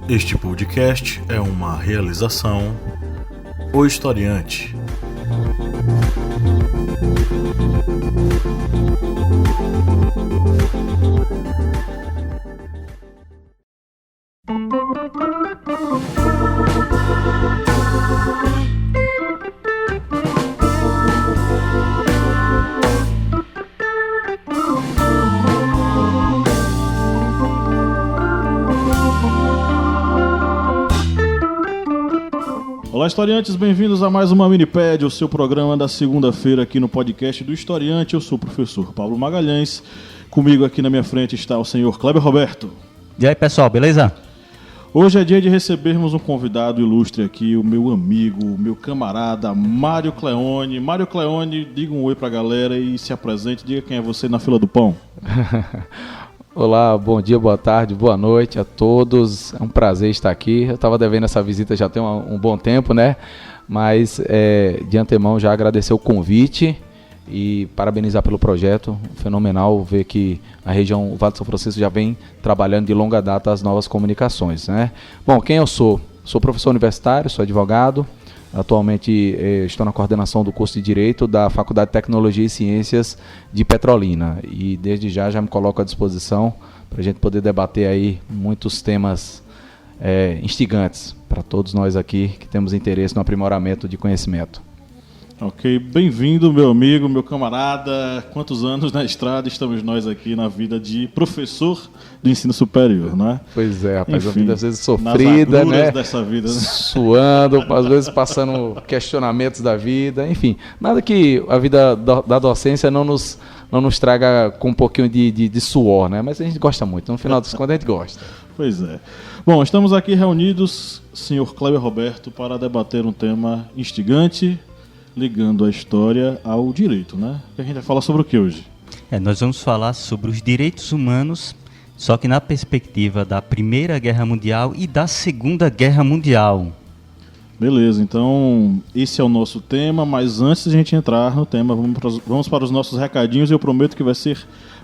Este podcast é uma realização O Historiante. Olá, historiantes, bem-vindos a mais uma Minipédia, o seu programa da segunda-feira aqui no podcast do Historiante. Eu sou o professor Pablo Magalhães, comigo aqui na minha frente está o senhor Kleber Roberto. E aí, pessoal, beleza? Hoje é dia de recebermos um convidado ilustre aqui, o meu amigo, o meu camarada, Mário Cleone. Mário Cleone, diga um oi pra galera e se apresente, diga quem é você na fila do pão. Olá, bom dia, boa tarde, boa noite a todos. É um prazer estar aqui. Eu estava devendo essa visita já tem um bom tempo, né? Mas de antemão já agradecer o convite e parabenizar pelo projeto. Fenomenal ver que a região, o Vale do São Francisco já vem trabalhando de longa data as novas comunicações, né? Bom, quem eu sou? Sou professor universitário, sou advogado. Atualmente estou na coordenação do curso de Direito da Faculdade de Tecnologia e Ciências de Petrolina e desde já me coloco à disposição para a gente poder debater aí muitos temas instigantes para todos nós aqui que temos interesse no aprimoramento de conhecimento. Ok, bem-vindo, meu amigo, meu camarada. Quantos anos na estrada estamos nós aqui na vida de professor do ensino superior, né? Pois é, rapaz, Enfim, a vida às vezes sofrida, né? Dessa vida, né? Suando, às vezes passando questionamentos da vida, enfim. Nada que a vida da docência não nos traga com um pouquinho de suor, né? Mas a gente gosta muito, no final das contas a gente gosta. Pois é. Bom, estamos aqui reunidos, senhor Kleber Roberto, para debater um tema instigante, ligando a história ao direito, né? A gente vai falar sobre o que hoje? Nós vamos falar sobre os direitos humanos, só que na perspectiva da Primeira Guerra Mundial e da Segunda Guerra Mundial. Beleza, então esse é o nosso tema, mas antes de a gente entrar no tema, vamos para os nossos recadinhos e eu prometo que vai ser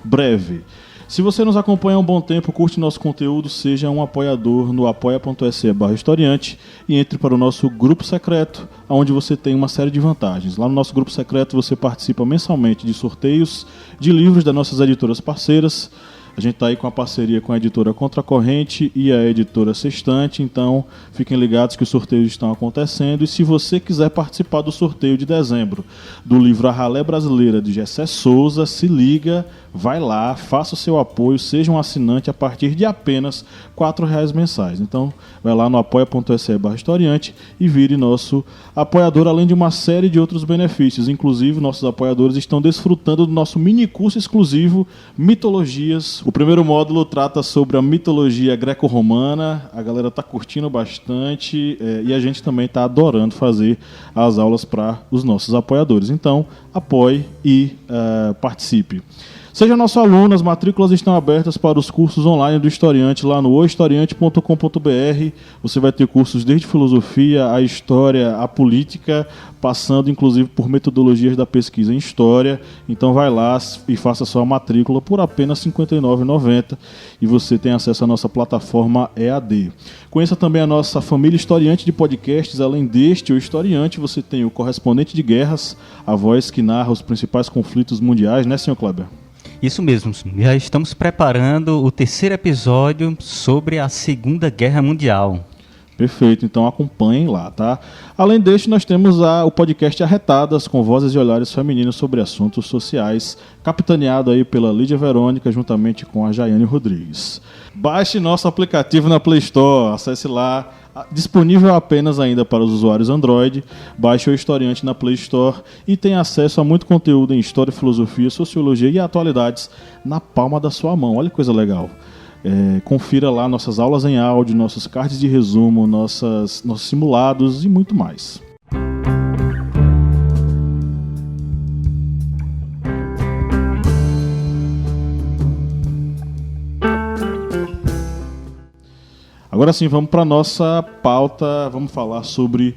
breve. Se você nos acompanha há um bom tempo, curte nosso conteúdo, seja um apoiador no apoia.se/historiante e entre para o nosso grupo secreto, onde você tem uma série de vantagens. Lá no nosso grupo secreto você participa mensalmente de sorteios de livros das nossas editoras parceiras. A gente está aí com a parceria com a editora Contracorrente e a editora Sextante, então fiquem ligados que os sorteios estão acontecendo. E se você quiser participar do sorteio de dezembro do livro A Ralé Brasileira, de Gessé Souza, se liga, vai lá, faça o seu apoio, seja um assinante a partir de apenas R$4 mensais. Então vai lá no apoia.se/historiante e vire nosso apoiador, além de uma série de outros benefícios. Inclusive, nossos apoiadores estão desfrutando do nosso mini curso exclusivo Mitologias. O primeiro módulo trata sobre a mitologia greco-romana, a galera está curtindo bastante e a gente também está adorando fazer as aulas para os nossos apoiadores. Então, apoie e participe. Seja nosso aluno, as matrículas estão abertas para os cursos online do Historiante lá no ohistoriante.com.br. Você vai ter cursos desde filosofia, a história, a política, passando inclusive por metodologias da pesquisa em história. Então vai lá e faça sua matrícula por apenas R$ 59,90 e você tem acesso à nossa plataforma EAD. Conheça também a nossa família Historiante de podcasts. Além deste, o Historiante, você tem o Correspondente de Guerras, a voz que narra os principais conflitos mundiais, né, senhor Kleber? Isso mesmo, já estamos preparando o terceiro episódio sobre a Segunda Guerra Mundial. Perfeito, então acompanhem lá, tá? Além deste, nós temos o podcast Arretadas, com vozes e olhares femininos sobre assuntos sociais, capitaneado aí pela Lídia Verônica, juntamente com a Jaiane Rodrigues. Baixe nosso aplicativo na Play Store, acesse lá, disponível apenas ainda para os usuários Android. Baixe o Historiante na Play Store e tenha acesso a muito conteúdo em história, filosofia, sociologia e atualidades na palma da sua mão. Olha que coisa legal. Confira lá nossas aulas em áudio, nossos cards de resumo, nossos simulados e muito mais. Agora sim, vamos para a nossa pauta, vamos falar sobre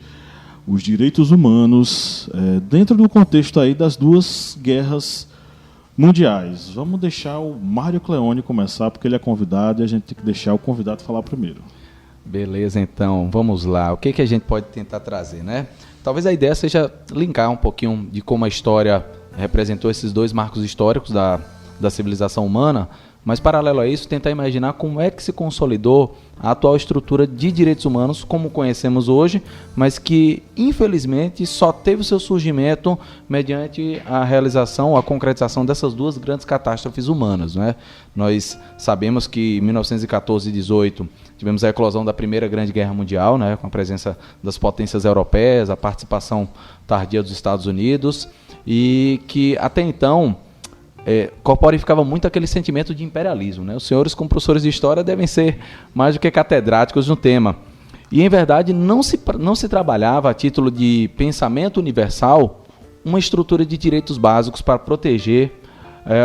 os direitos humanos dentro do contexto aí das duas guerras mundiais. Vamos deixar o Mário Cleone começar, porque ele é convidado e a gente tem que deixar o convidado falar primeiro. Beleza, então, vamos lá. O que a gente pode tentar trazer, né? Talvez a ideia seja linkar um pouquinho de como a história representou esses dois marcos históricos da civilização humana, mas paralelo a isso, tentar imaginar como é que se consolidou a atual estrutura de direitos humanos como conhecemos hoje, mas que infelizmente só teve o seu surgimento mediante a realização, a concretização dessas duas grandes catástrofes humanas, né? Nós sabemos que em 1914 e 18 tivemos a eclosão da Primeira Grande Guerra Mundial, né, com a presença das potências europeias, a participação tardia dos Estados Unidos, e que até então corporificava muito aquele sentimento de imperialismo, né? Os senhores, como professores de história, devem ser mais do que catedráticos no tema. E, em verdade, não se trabalhava a título de pensamento universal uma estrutura de direitos básicos para proteger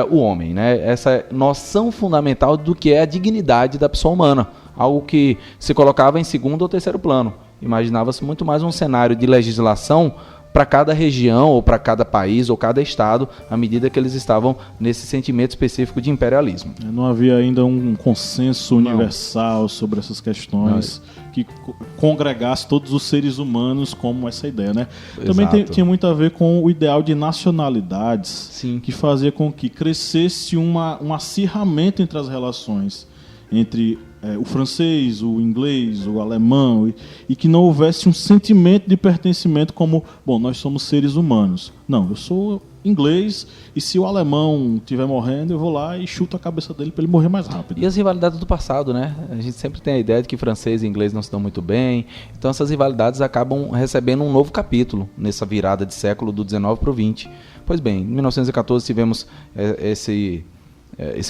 o homem, né? Essa noção fundamental do que é a dignidade da pessoa humana, algo que se colocava em segundo ou terceiro plano. Imaginava-se muito mais um cenário de legislação para cada região, ou para cada país, ou cada estado, à medida que eles estavam nesse sentimento específico de imperialismo. Não havia ainda um consenso universal sobre essas questões que congregasse todos os seres humanos como essa ideia, né? Também tinha muito a ver com o ideal de nacionalidades. Sim. Que fazia com que crescesse um acirramento entre as relações entre o francês, o inglês, o alemão, e que não houvesse um sentimento de pertencimento como, bom, nós somos seres humanos. Não, eu sou inglês e se o alemão estiver morrendo, eu vou lá e chuto a cabeça dele para ele morrer mais rápido. E as rivalidades do passado, né? A gente sempre tem a ideia de que francês e inglês não se dão muito bem, então essas rivalidades acabam recebendo um novo capítulo nessa virada de século do 19 para o 20. Pois bem, em 1914 tivemos esse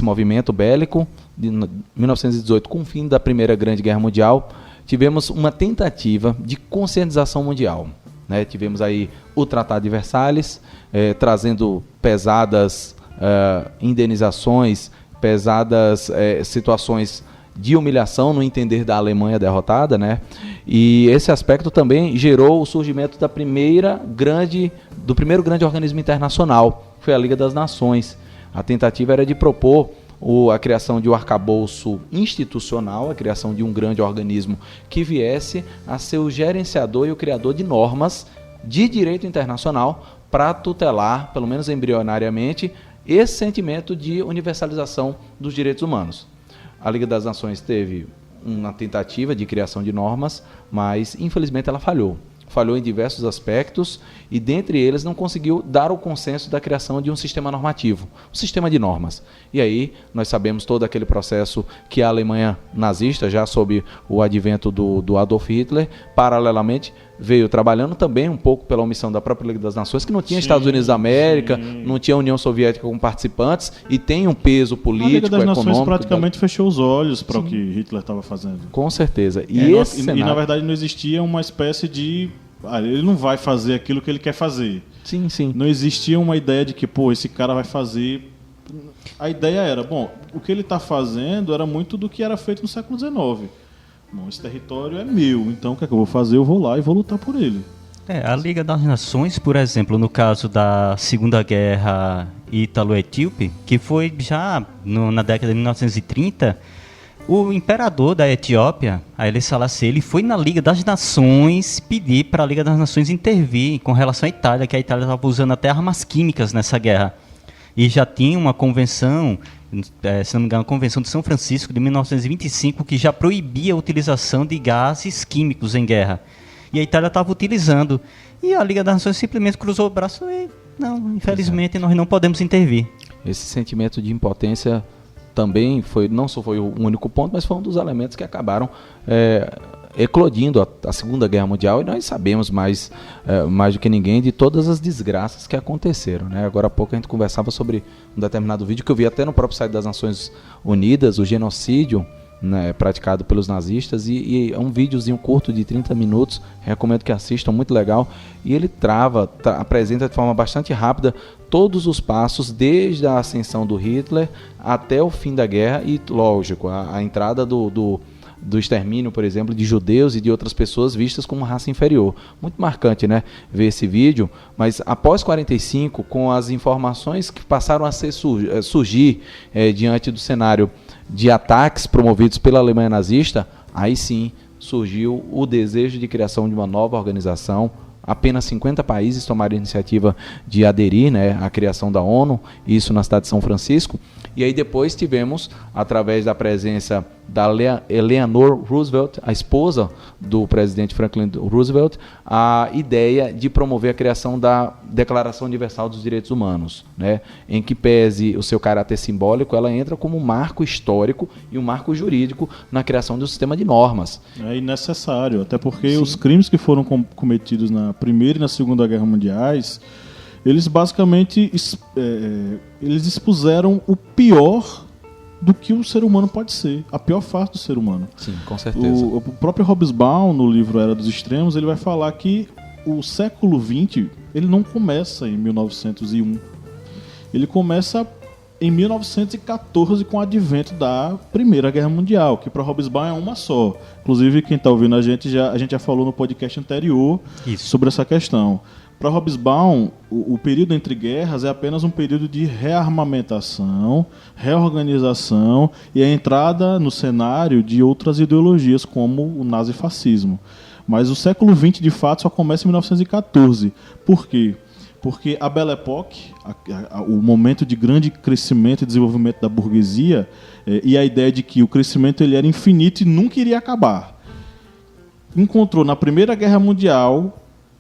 movimento bélico, de 1918, com o fim da Primeira Grande Guerra Mundial, tivemos uma tentativa de conscientização mundial, né? Tivemos aí o Tratado de Versalhes, trazendo pesadas indenizações, pesadas situações de humilhação no entender da Alemanha derrotada, né? E esse aspecto também gerou o surgimento do primeiro grande organismo internacional, que foi a Liga das Nações. A tentativa era de propor a criação de um arcabouço institucional, a criação de um grande organismo que viesse a ser o gerenciador e o criador de normas de direito internacional para tutelar, pelo menos embrionariamente, esse sentimento de universalização dos direitos humanos. A Liga das Nações teve uma tentativa de criação de normas, mas infelizmente ela falhou em diversos aspectos e, dentre eles, não conseguiu dar o consenso da criação de um sistema normativo, um sistema de normas. E aí nós sabemos todo aquele processo que a Alemanha nazista, já sob o advento do Adolf Hitler, paralelamente veio trabalhando também um pouco pela omissão da própria Liga das Nações, que não tinha Estados Unidos da América, não tinha a União Soviética como participantes e tem um peso político, econômico. A Liga das Nações praticamente fechou os olhos para o que Hitler estava fazendo. Com certeza. E na verdade não existia uma espécie de... ele não vai fazer aquilo que ele quer fazer. Sim, sim. Não existia uma ideia de que, esse cara vai fazer... A ideia era, o que ele está fazendo era muito do que era feito no século XIX. Esse território é meu, então o que é que eu vou fazer? Eu vou lá e vou lutar por ele. A Liga das Nações, por exemplo, no caso da Segunda Guerra Ítalo-Etíope, que foi já na década de 1930, o imperador da Etiópia, Haile Selassie, ele foi na Liga das Nações pedir para a Liga das Nações intervir com relação à Itália, que a Itália estava usando até armas químicas nessa guerra. E já tinha uma convenção, se não me engano, a Convenção de São Francisco de 1925, que já proibia a utilização de gases químicos em guerra. E a Itália estava utilizando. E a Liga das Nações simplesmente cruzou o braço e, não, infelizmente, nós não podemos intervir. Esse sentimento de impotência também não só foi o único ponto, mas foi um dos elementos que acabaram eclodindo a Segunda Guerra Mundial, e nós sabemos mais do que ninguém de todas as desgraças que aconteceram, né? Agora há pouco a gente conversava sobre um determinado vídeo que eu vi até no próprio site das Nações Unidas, o genocídio, né, praticado pelos nazistas, e é um videozinho curto de 30 minutos, recomendo que assistam, muito legal, e ele apresenta de forma bastante rápida todos os passos, desde a ascensão do Hitler até o fim da guerra, e lógico, a entrada do extermínio, por exemplo, de judeus e de outras pessoas vistas como raça inferior. Muito marcante, né, ver esse vídeo, mas após 45, com as informações que passaram a surgir diante do cenário de ataques promovidos pela Alemanha nazista, aí sim surgiu o desejo de criação de uma nova organização. Apenas 50 países tomaram a iniciativa de aderir, né, à criação da ONU, isso na cidade de São Francisco. E aí depois tivemos, através da presença da Eleanor Roosevelt, a esposa do presidente Franklin Roosevelt, a ideia de promover a criação da Declaração Universal dos Direitos Humanos, né, em que pese o seu caráter simbólico, ela entra como um marco histórico e um marco jurídico na criação de um sistema de normas. É necessário, até porque os crimes que foram cometidos na Primeira e na Segunda Guerra Mundiais, eles basicamente eles expuseram o pior do que o ser humano pode ser, a pior face do ser humano. Sim, com certeza. O próprio Hobsbawm, no livro Era dos Extremos, ele vai falar que o século XX ele não começa em 1901. Ele começa em 1914 com o advento da Primeira Guerra Mundial, que para Hobsbawm é uma só. Inclusive, quem está ouvindo a gente já falou no podcast anterior sobre essa questão. Para Hobsbawm, o período entre guerras é apenas um período de rearmamentação, reorganização e a entrada no cenário de outras ideologias, como o nazifascismo. Mas o século XX, de fato, só começa em 1914. Por quê? Porque a Belle Époque, o momento de grande crescimento e desenvolvimento da burguesia, e a ideia de que o crescimento ele era infinito e nunca iria acabar, encontrou na Primeira Guerra Mundial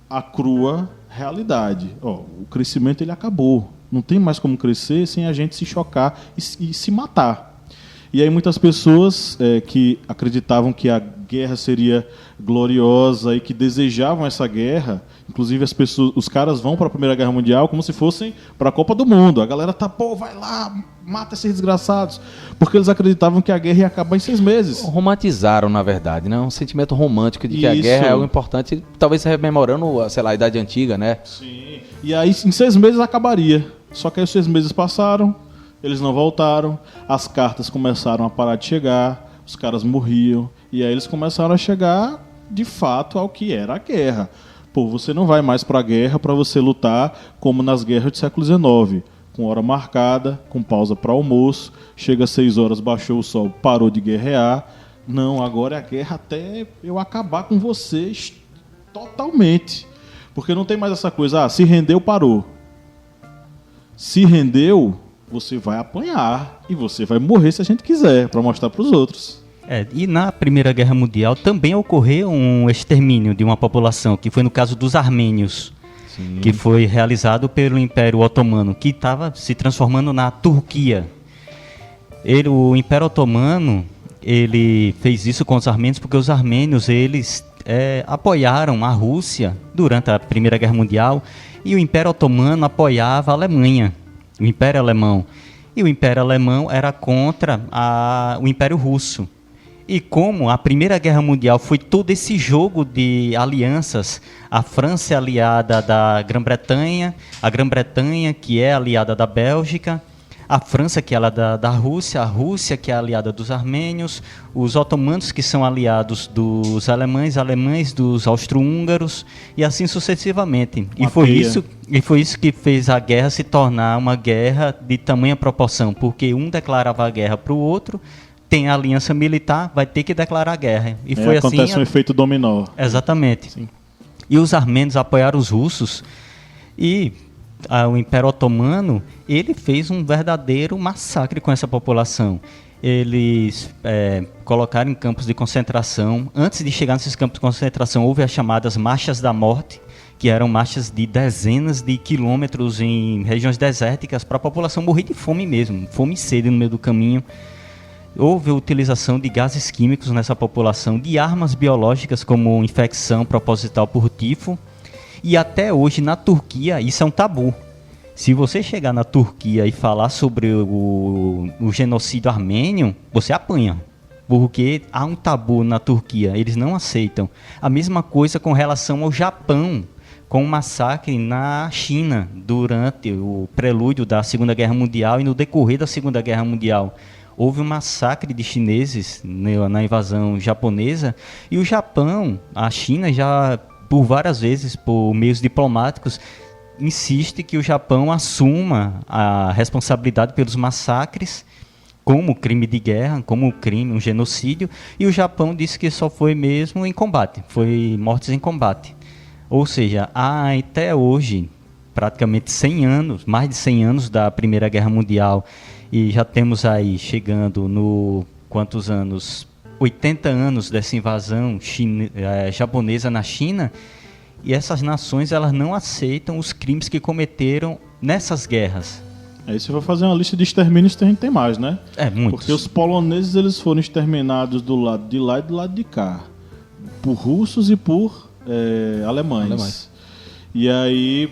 a crua realidade. O crescimento ele acabou. Não tem mais como crescer sem a gente se chocar e se matar. E aí muitas pessoas que acreditavam que a guerra seria gloriosa e que desejavam essa guerra, inclusive os caras vão para a Primeira Guerra Mundial como se fossem para a Copa do Mundo. A galera vai lá, mata esses desgraçados, porque eles acreditavam que a guerra ia acabar em 6 meses. Romantizaram, na verdade, né? Um sentimento romântico de que a guerra é algo importante, talvez rememorando, sei lá, a Idade Antiga, né? Sim. E aí em 6 meses acabaria. Só que aí os 6 meses passaram, eles não voltaram, as cartas começaram a parar de chegar, os caras morriam, e aí eles começaram a chegar, de fato, ao que era a guerra. Pô, você não vai mais para a guerra para você lutar como nas guerras do século XIX, com hora marcada, com pausa para almoço, chega às 6 horas, baixou o sol, parou de guerrear. Não, agora é a guerra até eu acabar com vocês totalmente. Porque não tem mais essa coisa, se rendeu, parou. Se rendeu, você vai apanhar e você vai morrer se a gente quiser, para mostrar para os outros. E na Primeira Guerra Mundial também ocorreu um extermínio de uma população, que foi no caso dos armênios. Sim. Que foi realizado pelo Império Otomano, que estava se transformando na Turquia. O Império Otomano ele fez isso com os armênios porque os armênios eles apoiaram a Rússia durante a Primeira Guerra Mundial, e o Império Otomano apoiava a Alemanha, o Império Alemão. E o Império Alemão era contra o Império Russo. E como a Primeira Guerra Mundial foi todo esse jogo de alianças, a França é aliada da Grã-Bretanha, a Grã-Bretanha que é aliada da Bélgica, a França que é aliada da Rússia, a Rússia que é aliada dos armênios, os otomanos que são aliados dos alemães dos austro-húngaros, e assim sucessivamente. E foi isso que fez a guerra se tornar uma guerra de tamanha proporção, porque um declarava a guerra para o outro, tem a aliança militar, vai ter que declarar guerra. E foi acontece assim, um efeito dominó. Exatamente. Sim. E os armênios apoiaram os russos, e o Império Otomano ele fez um verdadeiro massacre com essa população. Eles colocaram em campos de concentração. Antes de chegar nesses campos de concentração, houve as chamadas Marchas da Morte, que eram marchas de dezenas de quilômetros em regiões desérticas para a população morrer de fome mesmo, fome e sede no meio do caminho. Houve a utilização de gases químicos nessa população, de armas biológicas como infecção proposital por tifo. E até hoje na Turquia isso é um tabu. Se você chegar na Turquia e falar sobre o genocídio armênio, você apanha. Porque há um tabu na Turquia, eles não aceitam. A mesma coisa com relação ao Japão, com o massacre na China durante o prelúdio da Segunda Guerra Mundial e no decorrer da Segunda Guerra Mundial. Houve um massacre de chineses na invasão japonesa, e o Japão, a China já por várias vezes, por meios diplomáticos, insiste que o Japão assuma a responsabilidade pelos massacres como crime de guerra, como crime, um genocídio, e o Japão disse que só foi mesmo em combate, foi mortes em combate. Ou seja, há até hoje praticamente 100 anos, mais de 100 anos da Primeira Guerra Mundial, e já temos aí chegando no quantos anos? 80 anos dessa invasão japonesa na China, e essas nações elas não aceitam os crimes que cometeram nessas guerras. Aí você vai fazer uma lista de extermínios, a gente tem mais, né? Muitos. Porque os poloneses eles foram exterminados do lado de lá e do lado de cá, por russos e por alemães. E aí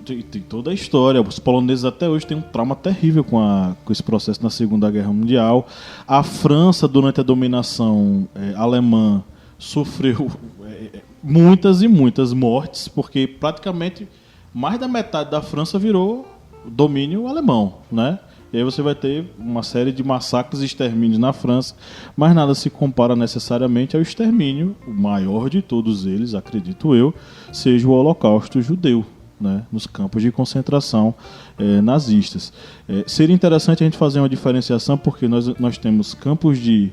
tem toda a história. Os poloneses até hoje têm um trauma terrível com esse processo na Segunda Guerra Mundial. A França, durante a dominação alemã, sofreu muitas e muitas mortes, porque praticamente mais da metade da França virou domínio alemão, né? E aí você vai ter uma série de massacres e extermínios na França, mas nada se compara necessariamente ao extermínio, o maior de todos eles, acredito eu, seja o Holocausto judeu, né? Nos campos de concentração nazistas. Seria interessante a gente fazer uma diferenciação, porque nós temos campos de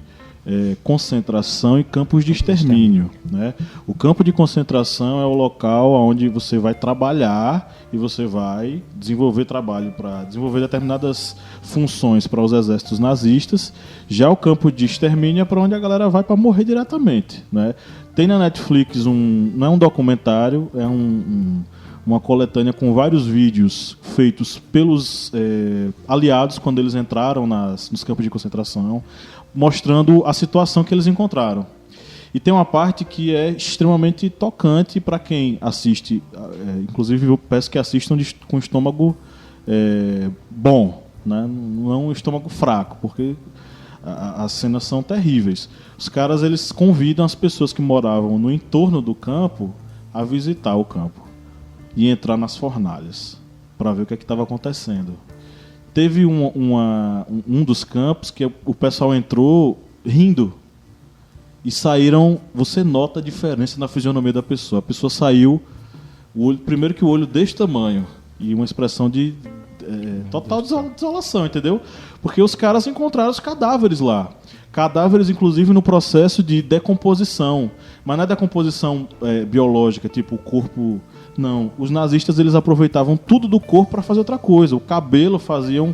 concentração e campos de extermínio, né? O campo de concentração é o local onde você vai trabalhar e você vai desenvolver trabalho para desenvolver determinadas funções para os exércitos nazistas. Já o campo de extermínio é para onde a galera vai para morrer diretamente, né? Tem na Netflix não é um documentário, é uma coletânea com vários vídeos feitos pelos aliados quando eles entraram nos campos de concentração, mostrando a situação que eles encontraram. E tem uma parte que é extremamente tocante para quem assiste, inclusive eu peço que assistam com estômago bom, né? Não é um estômago fraco, porque as cenas são terríveis. Os caras eles convidam as pessoas que moravam no entorno do campo a visitar o campo e entrar nas fornalhas para ver o que estava acontecendo. Teve um dos campos que o pessoal entrou rindo e saíram. Você nota a diferença na fisionomia da pessoa. A pessoa saiu, primeiro que o olho deste tamanho e uma expressão de total desolação, entendeu? Porque os caras encontraram os cadáveres lá. Cadáveres, inclusive, no processo de decomposição. Mas não é decomposição biológica, tipo o corpo... Não, os nazistas eles aproveitavam tudo do corpo para fazer outra coisa. O cabelo faziam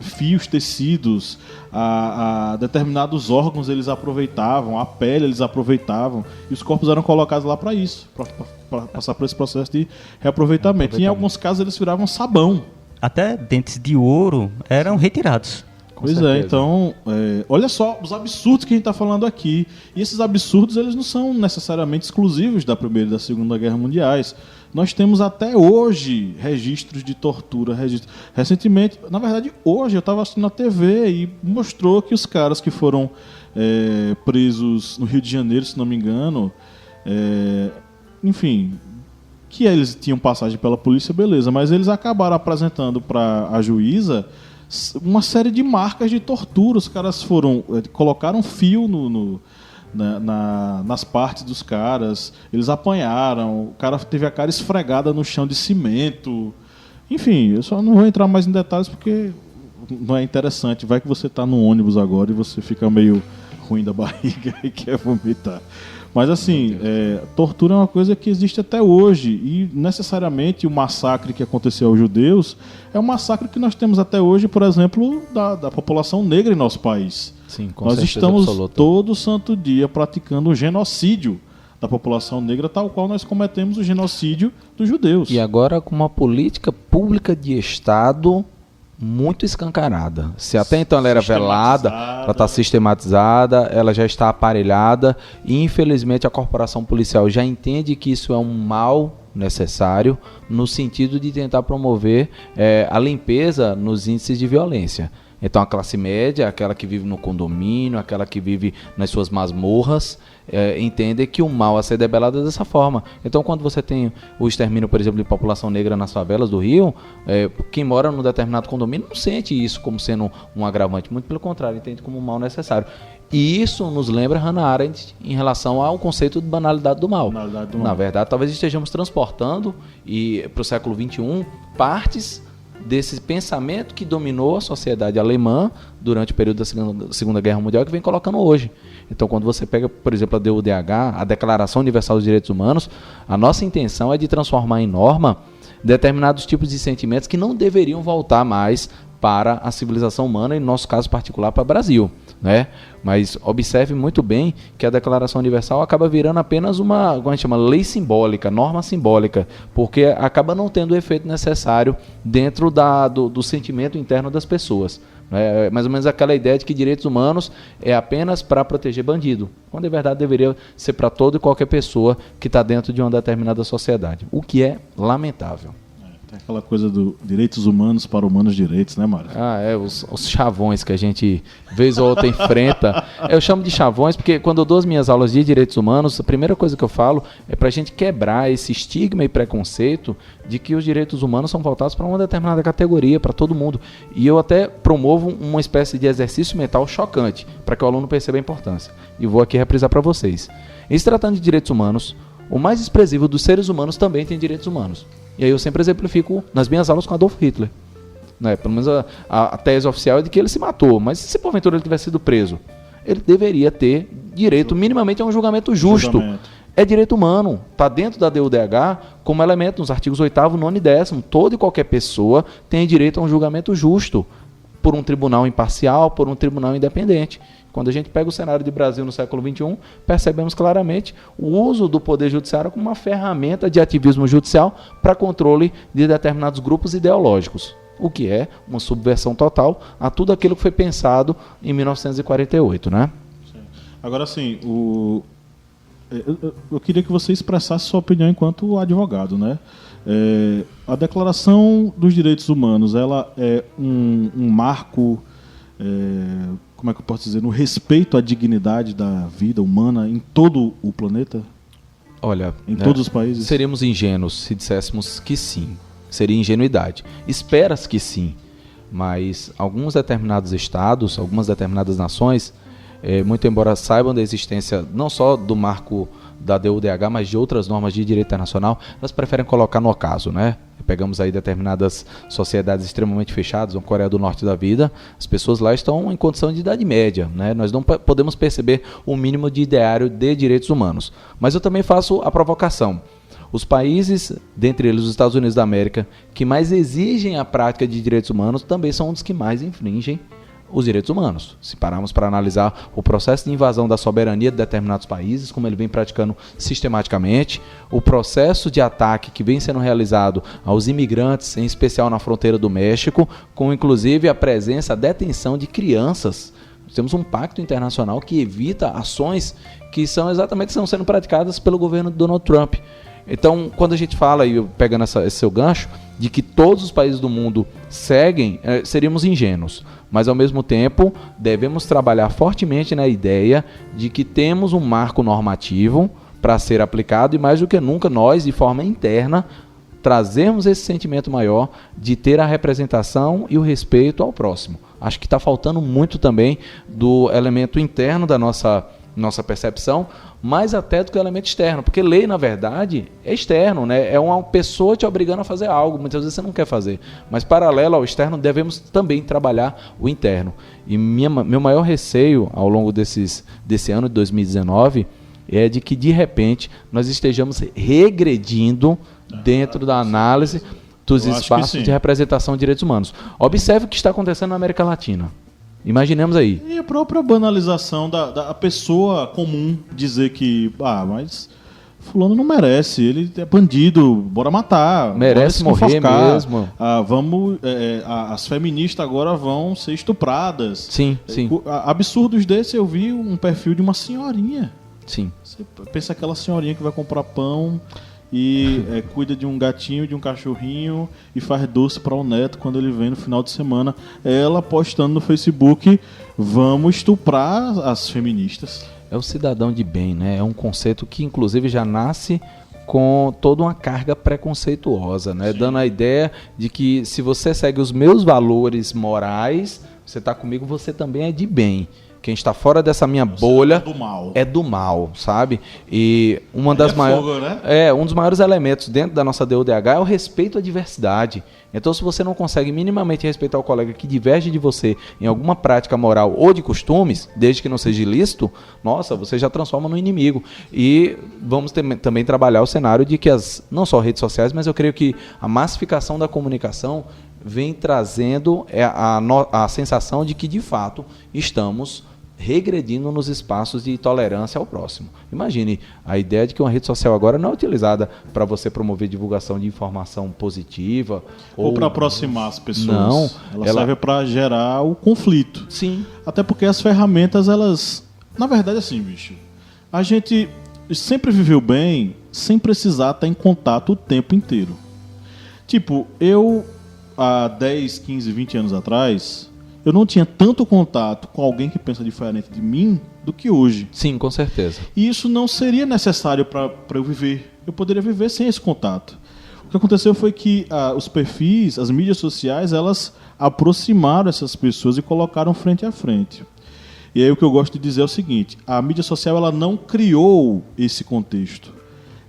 fios, tecidos, a determinados órgãos eles aproveitavam, a pele eles aproveitavam, e os corpos eram colocados lá para isso, para passar por esse processo de reaproveitamento. E em alguns casos eles viravam sabão. Até dentes de ouro eram retirados. Pois é, então, olha só os absurdos que a gente está falando aqui. E esses absurdos eles não são necessariamente exclusivos da Primeira e da Segunda Guerra Mundiais. Nós temos até hoje registros de tortura. Recentemente, na verdade, hoje eu estava assistindo na TV e mostrou que os caras que foram presos no Rio de Janeiro, se não me engano, enfim, que eles tinham passagem pela polícia, beleza, mas eles acabaram apresentando para a juíza uma série de marcas de tortura. Os caras colocaram fio nas partes dos caras, eles apanharam, o cara teve a cara esfregada no chão de cimento. Enfim, eu só não vou entrar mais em detalhes porque não é interessante. Vai que você está no ônibus agora e você fica meio ruim da barriga e quer vomitar. Mas assim, tortura é uma coisa que existe até hoje, e necessariamente o massacre que aconteceu aos judeus é um massacre que nós temos até hoje, por exemplo, da população negra em nosso país. Sim, com nós certeza estamos absoluta. todo santo dia praticando o genocídio da população negra, tal qual nós cometemos o genocídio dos judeus. E agora com uma política pública de Estado muito escancarada. Se até então ela era velada, ela está sistematizada, ela já está aparelhada, e infelizmente a corporação policial já entende que isso é um mal necessário no sentido de tentar promover a limpeza nos índices de violência. Então a classe média, aquela que vive no condomínio, aquela que vive nas suas masmorras, entende que o mal a ser debelado é dessa forma. Então quando você tem o extermínio, por exemplo, de população negra nas favelas do Rio, quem mora num determinado condomínio não sente isso como sendo um agravante, muito pelo contrário, entende como um mal necessário. E isso nos lembra Hannah Arendt em relação ao conceito de banalidade do mal. Na verdade, talvez estejamos transportando para o século XXI partes desse pensamento que dominou a sociedade alemã durante o período da Segunda Guerra Mundial, que vem colocando hoje. Então, quando você pega, por exemplo, a DUDH, a Declaração Universal dos Direitos Humanos, a nossa intenção é de transformar em norma determinados tipos de sentimentos que não deveriam voltar mais para a civilização humana, e no nosso caso particular para o Brasil, né? Mas observe muito bem que a Declaração Universal acaba virando apenas uma, como a gente chama, lei simbólica, norma simbólica, porque acaba não tendo o efeito necessário dentro do sentimento interno das pessoas. É mais ou menos aquela ideia de que direitos humanos é apenas para proteger bandido, quando, em verdade, deveria ser para toda e qualquer pessoa que está dentro de uma determinada sociedade, o que é lamentável. Tem aquela coisa do direitos humanos para humanos direitos, né, Mário? Os chavões que a gente, vez ou outra, enfrenta. Eu chamo de chavões porque, quando eu dou as minhas aulas de direitos humanos, a primeira coisa que eu falo é para a gente quebrar esse estigma e preconceito de que os direitos humanos são voltados para uma determinada categoria, para todo mundo. E eu até promovo uma espécie de exercício mental chocante, para que o aluno perceba a importância. E vou aqui reprisar para vocês. Em se tratando de direitos humanos, o mais desprezível dos seres humanos também tem direitos humanos. E aí eu sempre exemplifico nas minhas aulas com Adolf Hitler. Né? Pelo menos a tese oficial é de que ele se matou. Mas se porventura ele tivesse sido preso, ele deveria ter direito minimamente a um julgamento justo. É direito humano. Está dentro da DUDH como elemento nos artigos 8º, 9º e 10º. Toda e qualquer pessoa tem direito a um julgamento justo por um tribunal imparcial, por um tribunal independente. Quando a gente pega o cenário de Brasil no século XXI, percebemos claramente o uso do poder judiciário como uma ferramenta de ativismo judicial para controle de determinados grupos ideológicos, o que é uma subversão total a tudo aquilo que foi pensado em 1948, né? Sim. Agora, sim, eu queria que você expressasse sua opinião enquanto advogado, né? A Declaração dos Direitos Humanos, ela é um marco... como é que eu posso dizer, no respeito à dignidade da vida humana em todo o planeta? Olha, em todos os países? Seríamos ingênuos se disséssemos que sim. Seria ingenuidade. Espera-se que sim, mas alguns determinados estados, algumas determinadas nações, muito embora saibam da existência não só do marco da DUDH, mas de outras normas de direito internacional, elas preferem colocar no acaso, né? Pegamos aí determinadas sociedades extremamente fechadas, uma Coreia do Norte da vida, as pessoas lá estão em condição de idade média, né? Nós não podemos perceber o mínimo de ideário de direitos humanos. Mas eu também faço a provocação. Os países, dentre eles os Estados Unidos da América, que mais exigem a prática de direitos humanos, também são um dos que mais infringem os direitos humanos. Se pararmos para analisar o processo de invasão da soberania de determinados países, como ele vem praticando sistematicamente, o processo de ataque que vem sendo realizado aos imigrantes, em especial na fronteira do México, com inclusive a presença, a detenção de crianças. Nós temos um pacto internacional que evita ações que são exatamente estão sendo praticadas pelo governo de Donald Trump. Então, quando a gente fala, e pegando esse seu gancho, de que todos os países do mundo seguem, seríamos ingênuos. Mas, ao mesmo tempo, devemos trabalhar fortemente na ideia de que temos um marco normativo para ser aplicado e, mais do que nunca, nós, de forma interna, trazermos esse sentimento maior de ter a representação e o respeito ao próximo. Acho que está faltando muito também do elemento interno da nossa percepção, mais até do que o elemento externo, porque lei, na verdade, é externo, né? É uma pessoa te obrigando a fazer algo, muitas vezes você não quer fazer, mas paralelo ao externo, devemos também trabalhar o interno. E meu maior receio ao longo desse ano de 2019 é de que, de repente, nós estejamos regredindo dentro da análise dos espaços de representação de direitos humanos. Observe o que está acontecendo na América Latina. Imaginemos aí. E a própria banalização da pessoa comum dizer que, mas fulano não merece, ele é bandido, bora matar. Merece morrer mesmo. As feministas agora vão ser estupradas. Sim, sim. Absurdos desses, eu vi um perfil de uma senhorinha. Sim. Você pensa aquela senhorinha que vai comprar pão e cuida de um gatinho, de um cachorrinho e faz doce para o neto quando ele vem no final de semana. Ela postando no Facebook, vamos estuprar as feministas. É o cidadão de bem, né? É um conceito que inclusive já nasce com toda uma carga preconceituosa, né? Dando a ideia de que se você segue os meus valores morais, você está comigo, você também é de bem. quem está fora dessa minha bolha do mal. é do mal, sabe? E uma das fogo, né? um dos maiores elementos dentro da nossa DUDH é o respeito à diversidade. Então, se você não consegue minimamente respeitar o colega que diverge de você em alguma prática moral ou de costumes, desde que não seja ilícito, nossa, você já transforma no inimigo. E vamos também trabalhar o cenário de que não só redes sociais, mas eu creio que a massificação da comunicação vem trazendo a sensação de que, de fato, estamos regredindo nos espaços de tolerância ao próximo. Imagine a ideia de que uma rede social agora não é utilizada para você promover divulgação de informação positiva ou para aproximar as pessoas. Não, ela serve para gerar o conflito. Sim. Até porque as ferramentas, elas... Na verdade, assim, bicho, a gente sempre viveu bem sem precisar estar em contato o tempo inteiro. Tipo, eu, há 10, 15, 20 anos atrás, eu não tinha tanto contato com alguém que pensa diferente de mim do que hoje. Sim, com certeza. E isso não seria necessário para eu viver. Eu poderia viver sem esse contato. O que aconteceu foi que os perfis, as mídias sociais, elas aproximaram essas pessoas e colocaram frente a frente. E aí o que eu gosto de dizer é o seguinte: a mídia social, ela não criou esse contexto.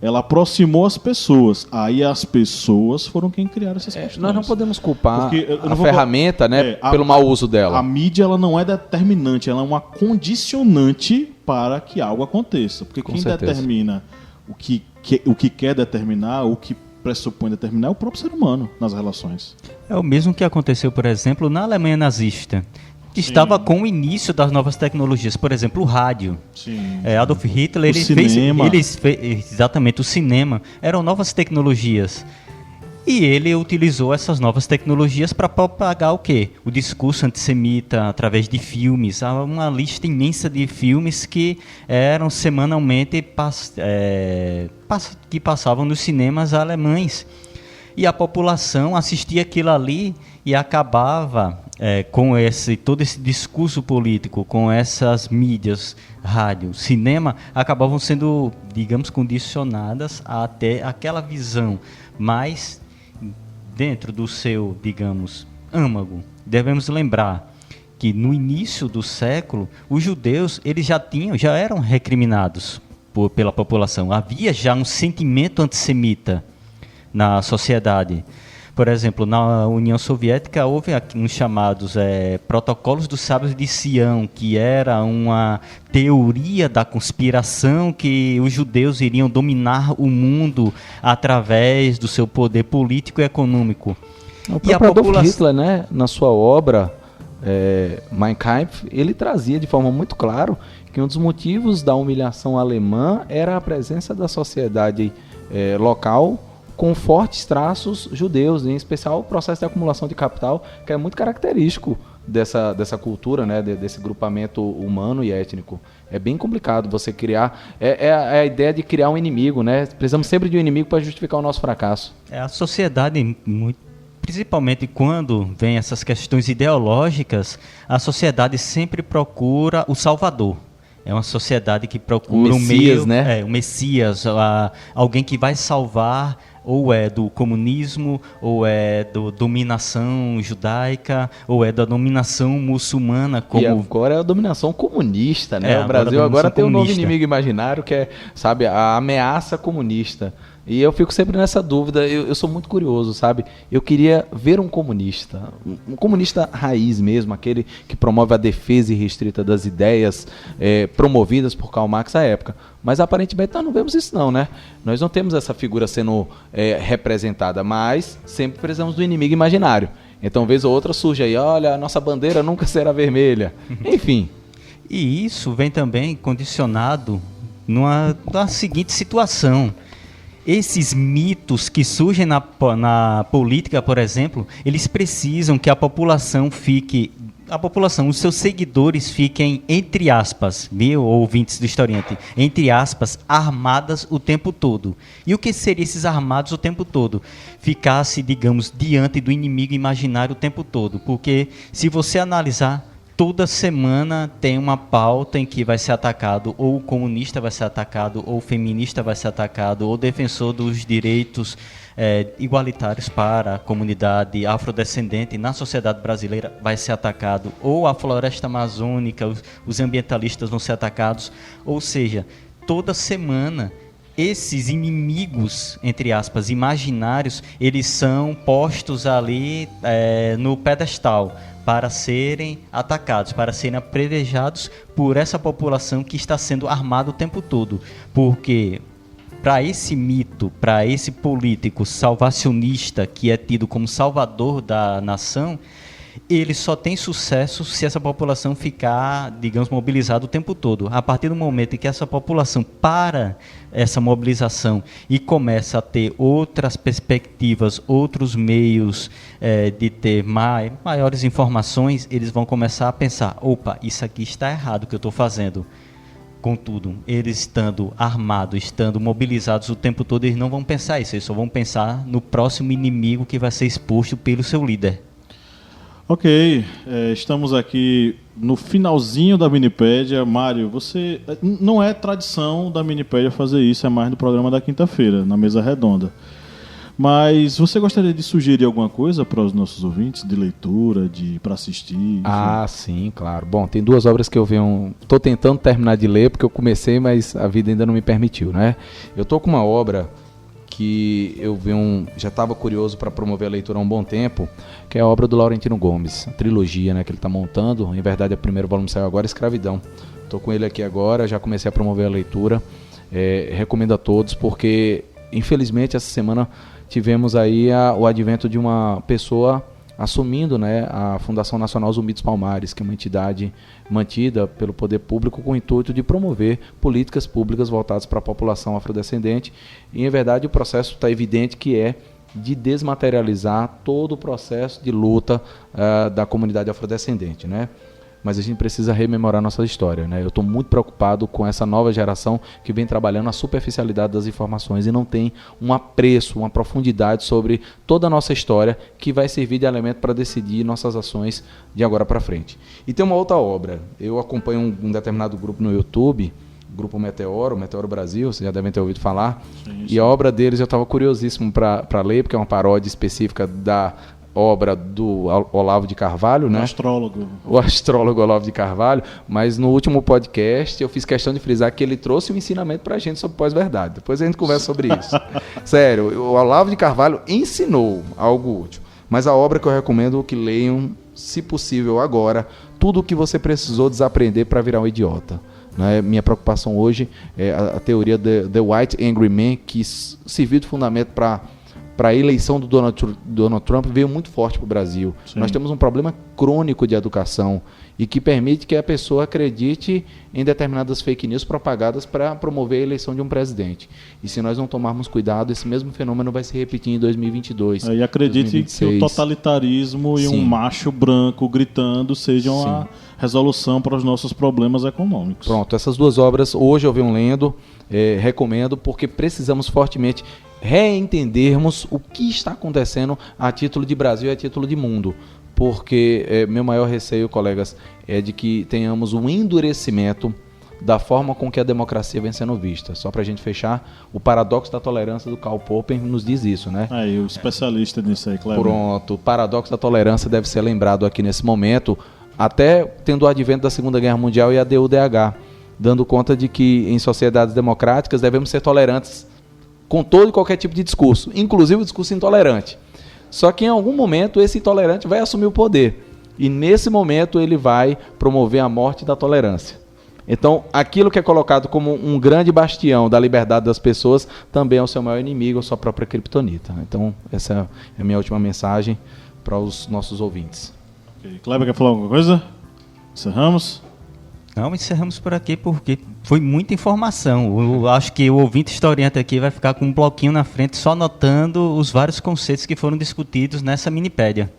Ela aproximou as pessoas. Aí as pessoas foram quem criaram essas questões. Nós não podemos culpar a vou... ferramenta, pelo mau uso dela. A mídia, ela não é determinante, ela é uma condicionante para que algo aconteça. Porque quem determina o que quer determinar, o que pressupõe determinar, é o próprio ser humano nas relações. É o mesmo que aconteceu, por exemplo, na Alemanha nazista. Que estava com o início das novas tecnologias, por exemplo, o rádio. Sim. Adolf Hitler, ele fez exatamente o cinema, eram novas tecnologias. E ele utilizou essas novas tecnologias para propagar o quê? O discurso antissemita através de filmes. Há uma lista imensa de filmes que eram semanalmente que passavam nos cinemas alemães. E a população assistia aquilo ali e acabava com todo esse discurso político, com essas mídias, rádio, cinema, acabavam sendo, digamos, condicionadas até aquela visão. Mas dentro do seu, digamos, âmago, devemos lembrar que no início do século, os judeus eles já eram recriminados pela população. Havia já um sentimento antissemita na sociedade. Por exemplo, na União Soviética houve uns chamados protocolos dos sábios de Sião, que era uma teoria da conspiração que os judeus iriam dominar o mundo através do seu poder político e econômico. O próprio Adolf Hitler, né, na sua obra Mein Kampf, ele trazia de forma muito clara que um dos motivos da humilhação alemã era a presença da sociedade local com fortes traços judeus, em especial o processo de acumulação de capital, que é muito característico dessa cultura, né, desse grupamento humano e étnico. É bem complicado você criar... É a ideia de criar um inimigo, né? Precisamos sempre de um inimigo para justificar o nosso fracasso. A sociedade, principalmente quando vem essas questões ideológicas, a sociedade sempre procura o Salvador. É uma sociedade que procura o Messias, né? O Messias, alguém que vai salvar, ou é do comunismo, ou é da dominação judaica, ou é da dominação muçulmana. E agora é a dominação comunista, né? O Brasil agora tem um novo inimigo imaginário que é, sabe, a ameaça comunista. E eu fico sempre nessa dúvida, eu sou muito curioso, sabe? Eu queria ver um comunista raiz mesmo, aquele que promove a defesa irrestrita das ideias promovidas por Karl Marx à época. Mas aparentemente nós não vemos isso não, né? Nós não temos essa figura sendo representada, mas sempre precisamos do inimigo imaginário. Então, vez ou outra surge aí, olha, a nossa bandeira nunca será vermelha. Enfim. E isso vem também condicionado numa seguinte situação. Esses mitos que surgem na política, por exemplo, eles precisam que a população, os seus seguidores fiquem, entre aspas, ouvintes do historiante, entre aspas, armadas o tempo todo. E o que seriam esses armados o tempo todo? Ficasse, digamos, diante do inimigo imaginário o tempo todo. Porque se você analisar, toda semana tem uma pauta em que vai ser atacado, ou o comunista vai ser atacado, ou o feminista vai ser atacado, ou o defensor dos direitos igualitários para a comunidade afrodescendente na sociedade brasileira vai ser atacado, ou a floresta amazônica, os ambientalistas vão ser atacados, ou seja, toda semana esses inimigos, entre aspas, imaginários, eles são postos ali no pedestal para serem atacados, para serem apedrejados por essa população que está sendo armada o tempo todo. Porque para esse mito, para esse político salvacionista que é tido como salvador da nação, ele só tem sucesso se essa população ficar, digamos, mobilizada o tempo todo. A partir do momento em que essa população para essa mobilização e começa a ter outras perspectivas, outros meios de ter maiores informações, eles vão começar a pensar, opa, isso aqui está errado o que eu estou fazendo. Contudo, eles estando armados, estando mobilizados o tempo todo, eles não vão pensar isso, eles só vão pensar no próximo inimigo que vai ser exposto pelo seu líder. Ok, estamos aqui no finalzinho da Minipédia. Mário, você não é tradição da Minipédia fazer isso, é mais no programa da quinta-feira, na mesa redonda. Mas você gostaria de sugerir alguma coisa para os nossos ouvintes, de leitura, para assistir? Enfim? Ah, sim, claro. Bom, tem 2 obras que eu venho... Estou tentando terminar de ler, porque eu comecei, mas a vida ainda não me permitiu, né? Eu estou com uma obra que eu já estava curioso para promover a leitura há um bom tempo, que é a obra do Laurentino Gomes, a trilogia, né, que ele está montando. Em verdade, o primeiro volume saiu agora, Escravidão. Estou com ele aqui agora, já comecei a promover a leitura. Recomendo a todos, porque, infelizmente, essa semana tivemos aí o advento de uma pessoa assumindo, né, a Fundação Nacional Zumbi dos Palmares, que é uma entidade mantida pelo poder público com o intuito de promover políticas públicas voltadas para a população afrodescendente. E, em verdade, o processo está evidente que é de desmaterializar todo o processo de luta da comunidade afrodescendente, né? Mas a gente precisa rememorar nossa história, né? Eu estou muito preocupado com essa nova geração que vem trabalhando a superficialidade das informações e não tem um apreço, uma profundidade sobre toda a nossa história que vai servir de elemento para decidir nossas ações de agora para frente. E tem uma outra obra. Eu acompanho um determinado grupo no YouTube, Grupo Meteoro Brasil, vocês já devem ter ouvido falar. Sim. E a obra deles eu estava curiosíssimo para ler, porque é uma paródia específica da obra do Olavo de Carvalho, né? O astrólogo Olavo de Carvalho, mas no último podcast eu fiz questão de frisar que ele trouxe um ensinamento pra gente sobre pós-verdade. Depois a gente conversa sobre isso. Sério, o Olavo de Carvalho ensinou algo útil, mas a obra que eu recomendo que leiam, se possível agora, tudo o que você precisou desaprender para virar um idiota. Né? Minha preocupação hoje é a teoria The White Angry Man, que serviu de fundamento para a eleição do Donald Trump, veio muito forte para o Brasil. Sim. Nós temos um problema crônico de educação e que permite que a pessoa acredite em determinadas fake news propagadas para promover a eleição de um presidente. E se nós não tomarmos cuidado, esse mesmo fenômeno vai se repetir em 2022. E acredite 2026. Que o totalitarismo e Sim. um macho branco gritando sejam Sim. a resolução para os nossos problemas econômicos. Pronto, essas 2 obras hoje eu venho lendo, recomendo, porque precisamos fortemente reentendermos o que está acontecendo a título de Brasil e a título de mundo. Porque meu maior receio, colegas, é de que tenhamos um endurecimento da forma com que a democracia vem sendo vista. Só para a gente fechar, o paradoxo da tolerância do Karl Popper nos diz isso, né? Aí, o especialista nisso aí, claro. Pronto, o paradoxo da tolerância deve ser lembrado aqui nesse momento, até tendo o advento da Segunda Guerra Mundial e a DUDH, dando conta de que em sociedades democráticas devemos ser tolerantes com todo e qualquer tipo de discurso, inclusive o discurso intolerante. Só que em algum momento esse intolerante vai assumir o poder. E nesse momento ele vai promover a morte da tolerância. Então, aquilo que é colocado como um grande bastião da liberdade das pessoas também é o seu maior inimigo, a sua própria criptonita. Então, essa é a minha última mensagem para os nossos ouvintes. Okay. Kleber, quer falar alguma coisa? Encerramos? Não, encerramos por aqui porque foi muita informação. Eu acho que o ouvinte historiante aqui vai ficar com um bloquinho na frente só anotando os vários conceitos que foram discutidos nessa minipédia.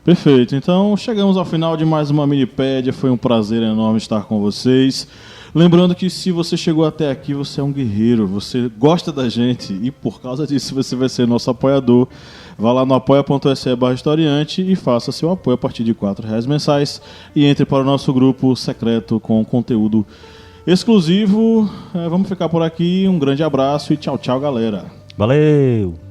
Perfeito. Então, chegamos ao final de mais uma minipédia. Foi um prazer enorme estar com vocês. Lembrando que se você chegou até aqui, você é um guerreiro, você gosta da gente e por causa disso você vai ser nosso apoiador. Vá lá no apoia.se/historiante e faça seu apoio a partir de R$4 mensais e entre para o nosso grupo secreto com conteúdo exclusivo. Vamos ficar por aqui, um grande abraço e tchau, tchau, galera. Valeu!